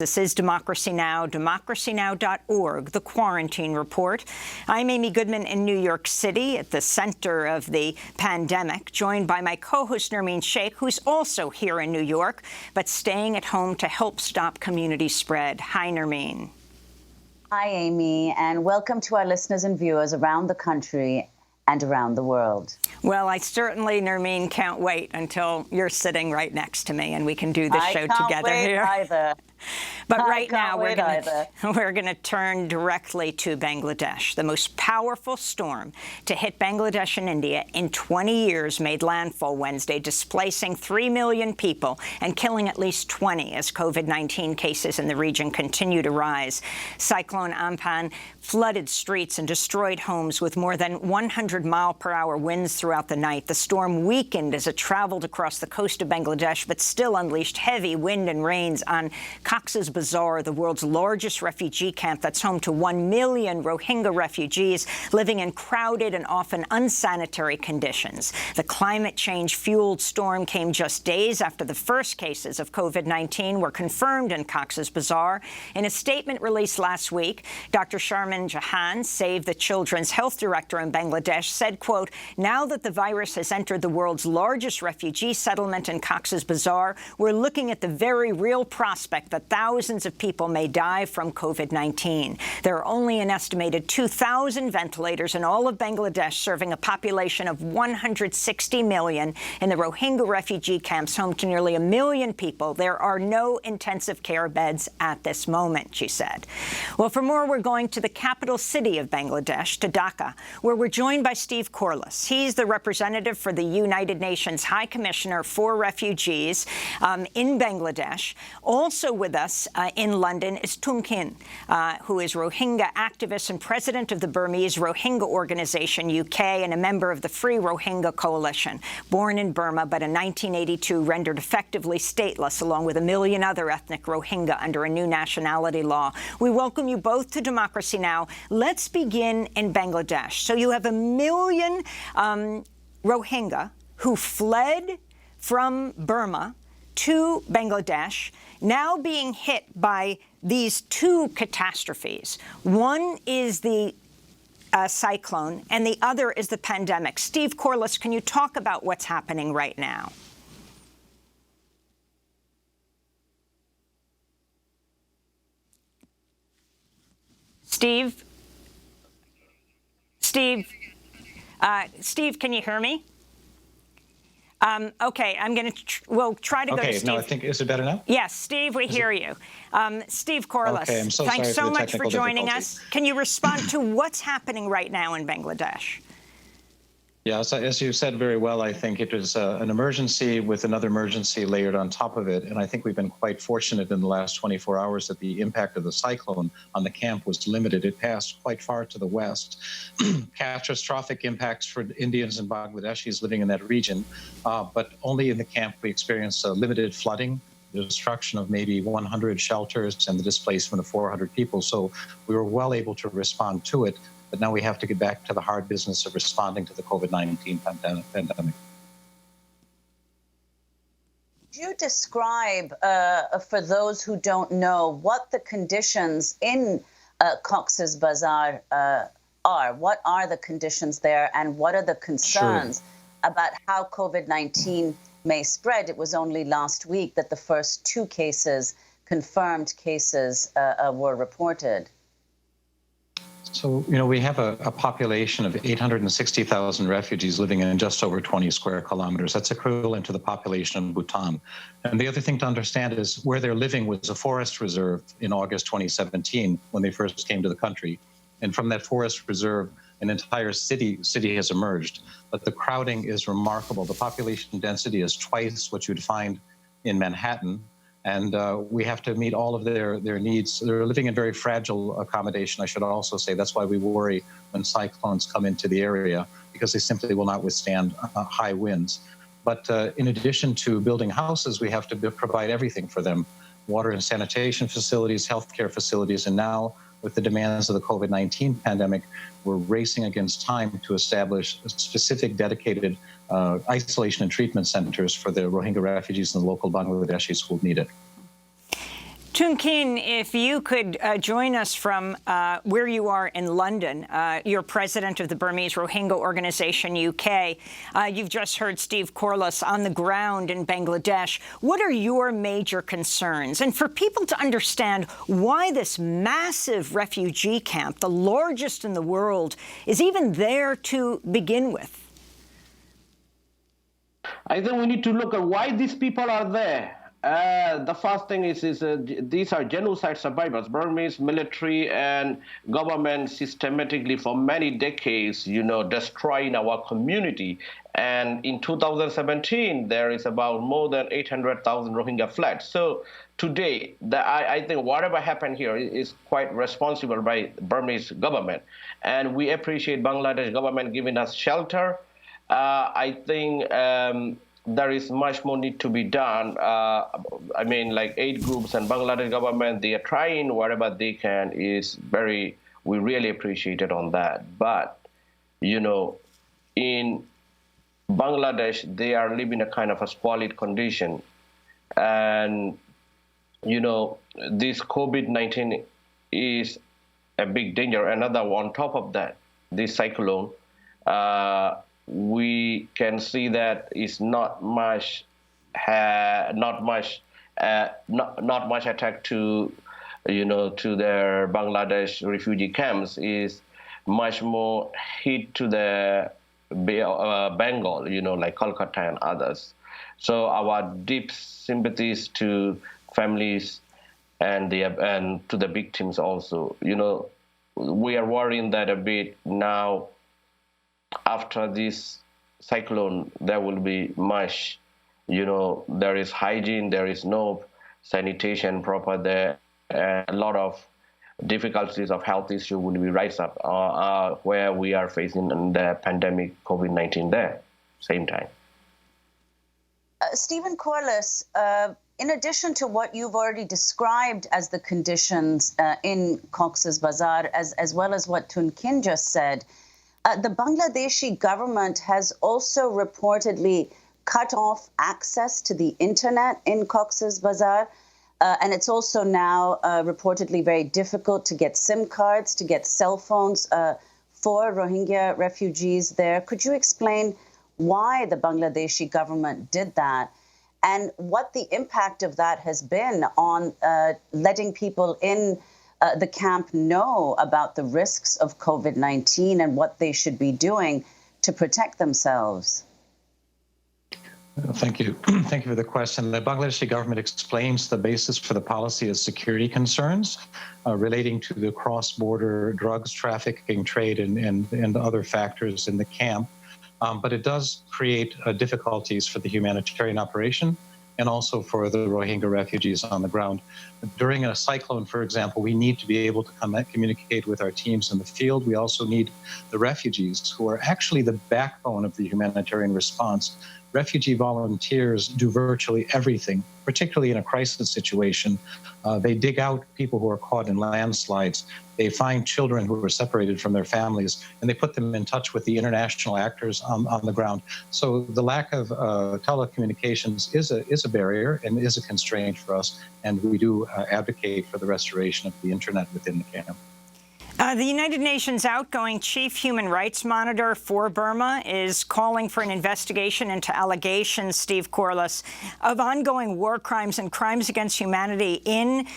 This is Democracy Now!, democracynow.org, the Quarantine Report. I'm Amy Goodman in New York City at the center of the pandemic, joined by my co-host Nermeen Sheikh, who's also here in New York, but staying at home to help stop community spread. Hi, Nermeen. Hi, Amy, and welcome to our listeners and viewers around the country and around the world. Well, I certainly, Nermeen, can't wait until you're sitting right next to me and we can do this show together here. Either. But right now, we're going to turn directly to Bangladesh. The most powerful storm to hit Bangladesh and India in 20 years made landfall Wednesday, displacing 3 million people and killing at least 20 as COVID-19 cases in the region continue to rise. Cyclone Amphan flooded streets and destroyed homes with more than 100-mile-per-hour winds throughout the night. The storm weakened as it traveled across the coast of Bangladesh, but still unleashed heavy wind and rains on Cox's Bazar, the world's largest refugee camp that's home to 1 million Rohingya refugees living in crowded and often unsanitary conditions. The climate change-fueled storm came just days after the first cases of COVID-19 were confirmed in Cox's Bazar. In a statement released last week, Dr. Sharmin Jahan, Save the Children's health director in Bangladesh, said, quote, "Now that the virus has entered the world's largest refugee settlement in Cox's Bazar, we're looking at the very real prospect that thousands of people may die from COVID-19. There are only an estimated 2,000 ventilators in all of Bangladesh, serving a population of 160 million. In the Rohingya refugee camps, home to nearly 1 million people, there are no intensive care beds at this moment," she said. Well, for more, we're going to the capital city of Bangladesh, to Dhaka, where we're joined by Steven Corliss. He's the representative for the United Nations High Commissioner for Refugees in Bangladesh. Also with us in London is Tun Khin, who is Rohingya activist and president of the Burmese Rohingya Organisation UK and a member of the Free Rohingya Coalition. Born in Burma, but in 1982 rendered effectively stateless, along with 1 million other ethnic Rohingya under a new nationality law. We welcome you both to Democracy Now! Let's begin in Bangladesh. So you have 1 million Rohingya who fled from Burma to Bangladesh, now being hit by these two catastrophes. One is the cyclone, and the other is the pandemic. Steven Corliss, can you talk about what's happening right now? Steve, can you hear me? Okay, we'll try to go to Steve. No, I think, is it better now? Yes, Steve, we hear you. Steven Corliss, okay, I'm so thanks so sorry much for joining us. Can you respond to what's happening right now in Bangladesh? Yeah, so as you said very well, I think it was an emergency with another emergency layered on top of it. And I think we've been quite fortunate in the last 24 hours that the impact of the cyclone on the camp was limited. It passed quite far to the west. Catastrophic impacts for Indians and Bangladeshis living in that region. But only in the camp we experienced limited flooding, the destruction of maybe 100 shelters, and the displacement of 400 people. So we were well able to respond to it. But now we have to get back to the hard business of responding to the COVID-19 pandemic. Could you describe, for those who don't know, what the conditions in Cox's Bazar are? What are the conditions there, and what are the concerns about how COVID-19 may spread? It was only last week that the first 2 confirmed cases, were reported. So, we have a population of 860,000 refugees living in just over 20 square kilometers. That's equivalent to the population of Bhutan. And the other thing to understand is where they're living was a forest reserve in August 2017 when they first came to the country. And from that forest reserve, an entire city has emerged. But the crowding is remarkable. The population density is twice what you'd find in Manhattan. And we have to meet all of their needs. They're living in very fragile accommodation, I should also say. That's why we worry when cyclones come into the area, because they simply will not withstand high winds. But in addition to building houses, we have to provide everything for them: water and sanitation facilities, healthcare facilities. And now, with the demands of the COVID-19 pandemic, we're racing against time to establish specific dedicated isolation and treatment centers for the Rohingya refugees and the local Bangladeshis who need it. Tun Khin, if you could join us from where you are in London, you're president of the Burmese Rohingya Organisation UK. You've just heard Steve Corliss on the ground in Bangladesh. What are your major concerns? And for people to understand why this massive refugee camp, the largest in the world, is even there to begin with. I think we need to look at why these people are there. The first thing is these are genocide survivors. Burmese military and government systematically for many decades, destroying our community. And in 2017, there is about more than 800,000 Rohingya fled. So today, I think whatever happened here is quite responsible by Burmese government. And we appreciate Bangladesh government giving us shelter. I think there is much more need to be done. Like aid groups and Bangladesh government, they are trying whatever they can. We really appreciate it on that. But, in Bangladesh, they are living a kind of a squalid condition. And, this COVID-19 is a big danger. Another one on top of that, this cyclone, we can see that it's not much attack to their Bangladesh refugee camps. Is much more hit to the Bengal, like Kolkata and others. So our deep sympathies to families and to the victims also. We are worrying that a bit now. After this cyclone, there will be much, there is hygiene, there is no sanitation proper there, and a lot of difficulties of health issue will be rise up where we are facing the pandemic COVID-19 there, same time. Steven Corliss, in addition to what you've already described as the conditions in Cox's Bazar, as well as what Tun Khin just said, the Bangladeshi government has also reportedly cut off access to the internet in Cox's Bazar. And it's also now reportedly very difficult to get SIM cards, to get cell phones for Rohingya refugees there. Could you explain why the Bangladeshi government did that and what the impact of that has been on letting people in the camp know about the risks of COVID-19 and what they should be doing to protect themselves? Thank you. Thank you for the question. The Bangladeshi government explains the basis for the policy as security concerns relating to the cross-border drugs trafficking trade and other factors in the camp. But it does create difficulties for the humanitarian operation and also for the Rohingya refugees on the ground. During a cyclone, for example, we need to be able to communicate with our teams in the field. We also need the refugees, who are actually the backbone of the humanitarian response. Refugee volunteers do virtually everything, particularly in a crisis situation. They dig out people who are caught in landslides. They find children who are separated from their families, and they put them in touch with the international actors on the ground. So the lack of telecommunications is a barrier and is a constraint for us, and we do advocate for the restoration of the internet within the camp. The United Nations outgoing chief human rights monitor for Burma is calling for an investigation into allegations, Steve Corliss, of ongoing war crimes and crimes against humanity in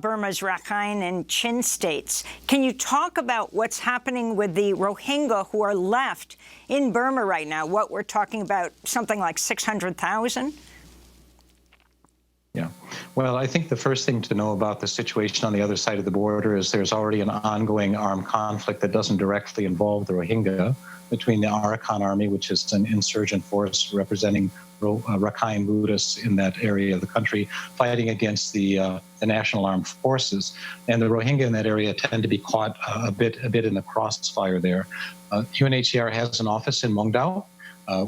Burma's Rakhine and Chin states. Can you talk about what's happening with the Rohingya who are left in Burma right now? What we're talking about, something like 600,000? Yeah. Well, I think the first thing to know about the situation on the other side of the border is there's already an ongoing armed conflict that doesn't directly involve the Rohingya between the Arakan Army, which is an insurgent force representing Rakhine Buddhists in that area of the country, fighting against the National Armed Forces. And the Rohingya in that area tend to be caught a bit in the crossfire there. UNHCR has an office in Mongdao.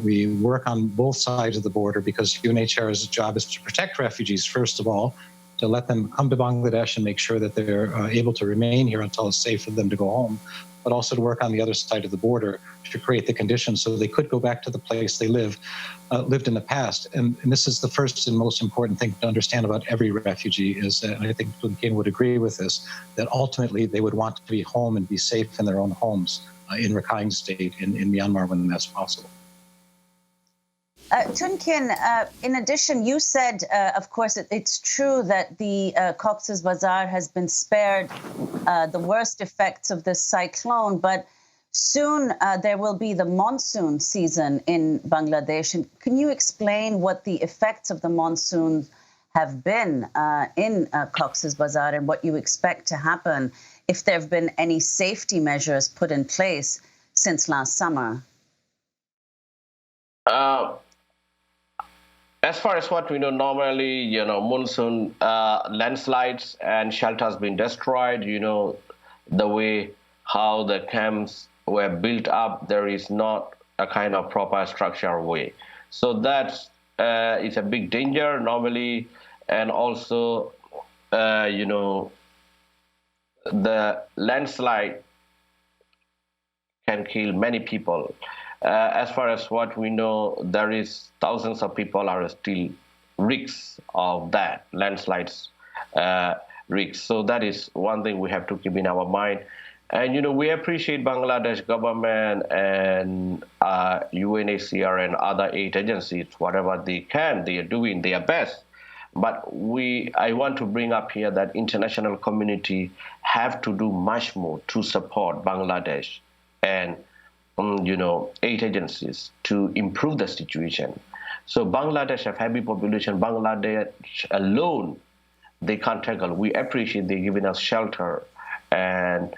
We work on both sides of the border because UNHCR's job is to protect refugees, first of all, to let them come to Bangladesh and make sure that they're able to remain here until it's safe for them to go home, but also to work on the other side of the border to create the conditions so they could go back to the place they lived in the past. And this is the first and most important thing to understand about every refugee is, and I think Tun Khin would agree with this, that ultimately they would want to be home and be safe in their own homes in Rakhine State in Myanmar when that's possible. Tun Khin, in addition, you said, of course, it's true that the Cox's Bazar has been spared the worst effects of this cyclone, but soon there will be the monsoon season in Bangladesh. And can you explain what the effects of the monsoon have been in Cox's Bazar and what you expect to happen if there have been any safety measures put in place since last summer? As far as what we know, normally, monsoon landslides and shelters been destroyed, the way how the camps were built up, there is not a kind of proper structural way. So that's it's a big danger normally. And also, the landslide can kill many people. As far as what we know, there is thousands of people are still risks of that landslides risks. So that is one thing we have to keep in our mind. And we appreciate Bangladesh government and UNHCR and other aid agencies, whatever they can, they are doing their best. But I want to bring up here that international community have to do much more to support Bangladesh and aid agencies to improve the situation. So Bangladesh have heavy population. Bangladesh alone, they can't tackle. We appreciate they giving us shelter, and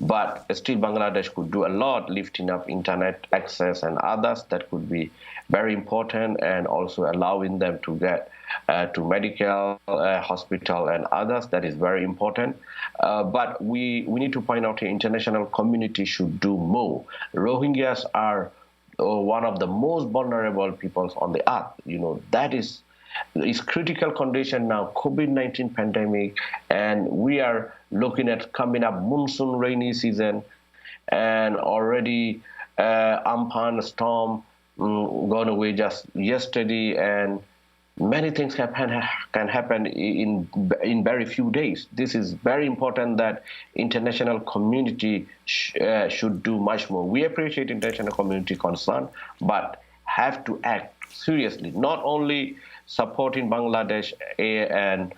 but still Bangladesh could do a lot, lifting up internet access and others that could be very important, and also allowing them to get to medical hospital and others. That is very important. But we need to point out the international community should do more. Rohingyas are one of the most vulnerable peoples on the earth. That is critical condition now, COVID-19 pandemic, and we are looking at coming up monsoon rainy season, and already Amphan storm gone away just yesterday, and many things can happen in very few days. This is very important that international community should do much more. We appreciate international community concern, but have to act seriously, not only supporting Bangladesh and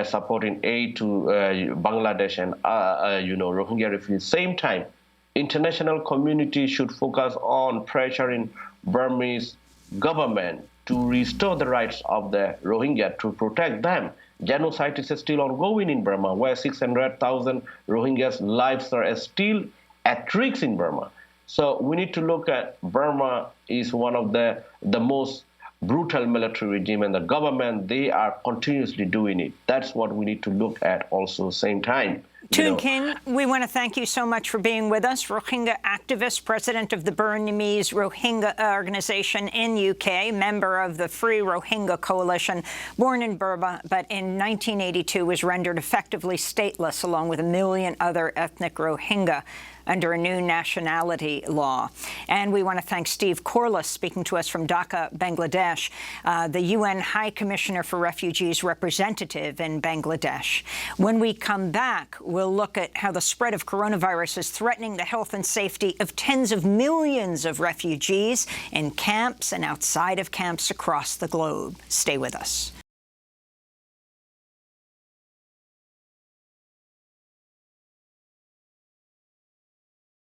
supporting aid to Bangladesh and Rohingya refugees. Same time, international community should focus on pressuring Burmese government to restore the rights of the Rohingya, to protect them. Genocide is still ongoing in Burma, where 600,000 Rohingyas' lives are still at risk in Burma. So we need to look at Burma is one of the most brutal military regime, and the government, they are continuously doing it. That's what we need to look at also same time. Tun Khin, we want to thank you so much for being with us. Rohingya activist, president of the Burmese Rohingya Organisation in UK, member of the Free Rohingya Coalition, born in Burma, but in 1982 was rendered effectively stateless along with 1 million other ethnic Rohingya under a new nationality law. And we want to thank Steve Corliss, speaking to us from Dhaka, Bangladesh, the UN High Commissioner for Refugees representative in Bangladesh. When we come back, we'll look at how the spread of coronavirus is threatening the health and safety of tens of millions of refugees in camps and outside of camps across the globe. Stay with us.